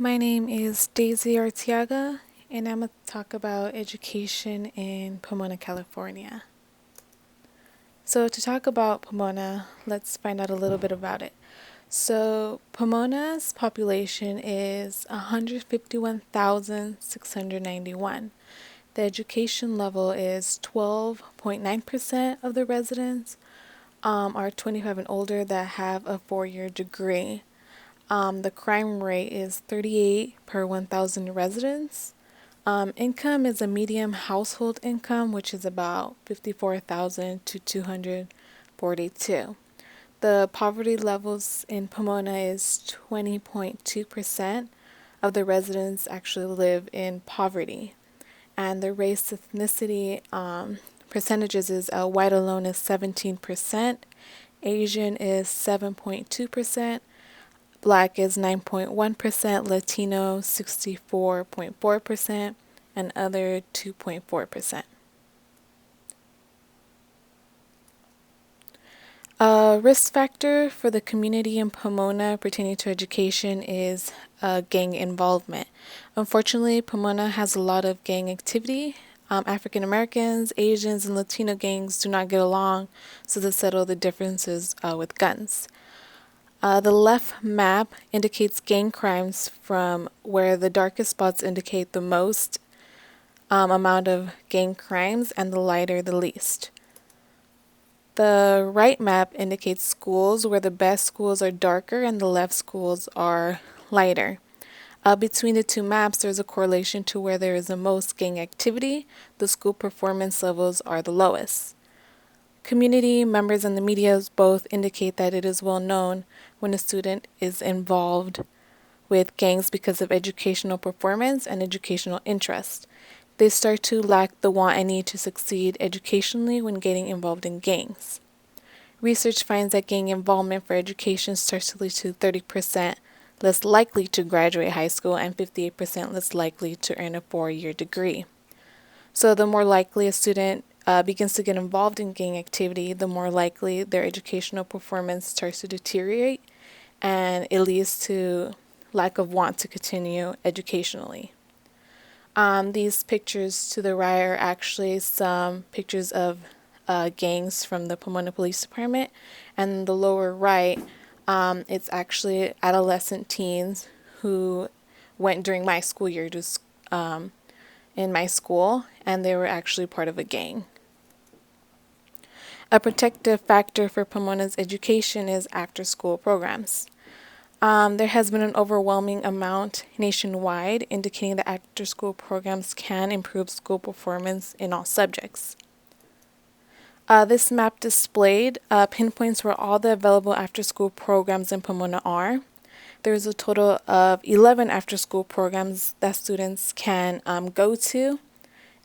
My name is Daisy Arteaga, and I'm going to talk about education in Pomona, California. So, to talk about Pomona, let's find out a little bit about it. So, Pomona's population is 151,691. The education level is 12.9% of the residents are 25 and older that have a 4-year degree. The crime rate is 38 per 1,000 residents. Income is a medium household income, which is about 54,000 to 242. The poverty levels in Pomona is 20.2% of the residents actually live in poverty. And the race ethnicity percentages is white alone is 17%, Asian is 7.2%, Black is 9.1%, Latino 64.4%, and other 2.4%. A risk factor for the community in Pomona pertaining to education is gang involvement. Unfortunately, Pomona has a lot of gang activity. African Americans, Asians, and Latino gangs do not get along, so they settle the differences with guns. The left map indicates gang crimes from where the darkest spots indicate the most amount of gang crimes and the lighter the least. The right map indicates schools where the best schools are darker and the left schools are lighter. Between the two maps, there's a correlation to where there is the most gang activity, the school performance levels are the lowest. Community members and the media both indicate that it is well known when a student is involved with gangs because of educational performance and educational interest. They start to lack the want and need to succeed educationally when getting involved in gangs. Research finds that gang involvement for education starts to lead to 30% less likely to graduate high school and 58% less likely to earn a 4-year degree. So the more likely a student begins to get involved in gang activity, the more likely their educational performance starts to deteriorate, and it leads to lack of want to continue educationally. These pictures to the right are actually some pictures of gangs from the Pomona Police Department, and the lower right, it's actually adolescent teens who went during my school year to in my school, and they were actually part of a gang. A protective factor for Pomona's education is after-school programs. There has been an overwhelming amount nationwide indicating that after-school programs can improve school performance in all subjects. This map displayed pinpoints where all the available after-school programs in Pomona are. There is a total of 11 after-school programs that students can go to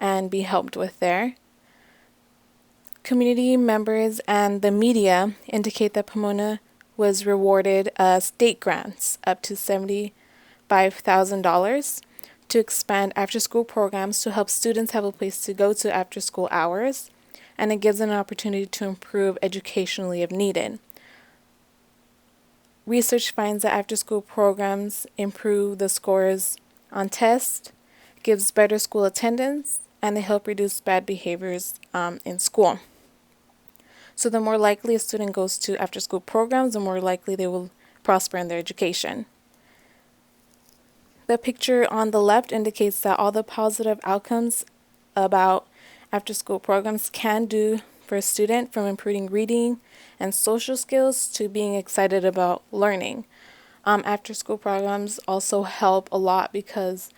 and be helped with there. Community members and the media indicate that Pomona was rewarded state grants up to $75,000 to expand after-school programs to help students have a place to go to after school hours, and it gives them an opportunity to improve educationally if needed. Research finds that after-school programs improve the scores on tests, gives better school attendance, and they help reduce bad behaviors in school. So the more likely a student goes to after-school programs, the more likely they will prosper in their education. The picture on the left indicates that all the positive outcomes about after-school programs can do for a student, from improving reading and social skills to being excited about learning. After-school programs also help a lot because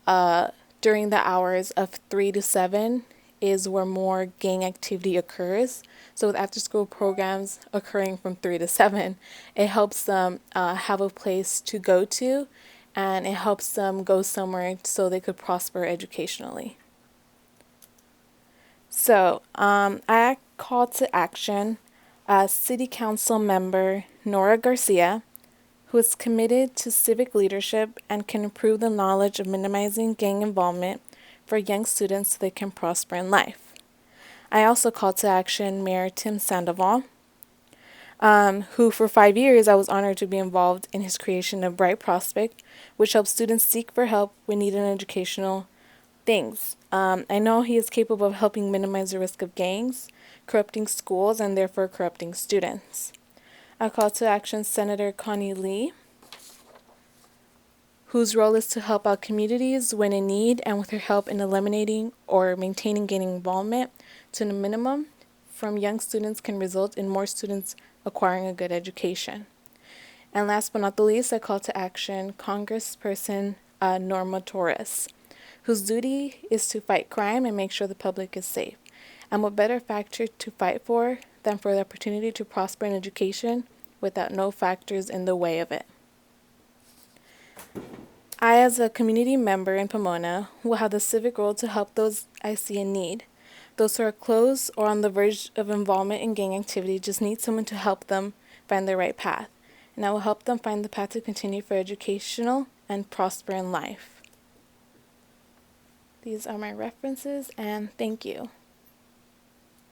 during the hours of 3 to 7 is where more gang activity occurs. So with after-school programs occurring from 3 to 7, it helps them have a place to go to, and it helps them go somewhere so they could prosper educationally. So I call to action City Council member Nora Garcia, who is committed to civic leadership and can improve the knowledge of minimizing gang involvement for young students so they can prosper in life. I also call to action Mayor Tim Sandoval, who for 5 years I was honored to be involved in his creation of Bright Prospect, which helps students seek for help when needed educational things. I know he is capable of helping minimize the risk of gangs, corrupting schools, and therefore corrupting students. I call to action Senator Connie Lee, whose role is to help out communities when in need, and with her help in eliminating or maintaining gang involvement to the minimum from young students can result in more students acquiring a good education. And last but not the least, I call to action Congressperson Norma Torres, whose duty is to fight crime and make sure the public is safe. And what better factor to fight for than for the opportunity to prosper in education without no factors in the way of it. I, as a community member in Pomona, will have the civic role to help those I see in need. Those who are close or on the verge of involvement in gang activity just need someone to help them find the right path. And I will help them find the path to continue for educational and prosper in life. These are my references, and thank you.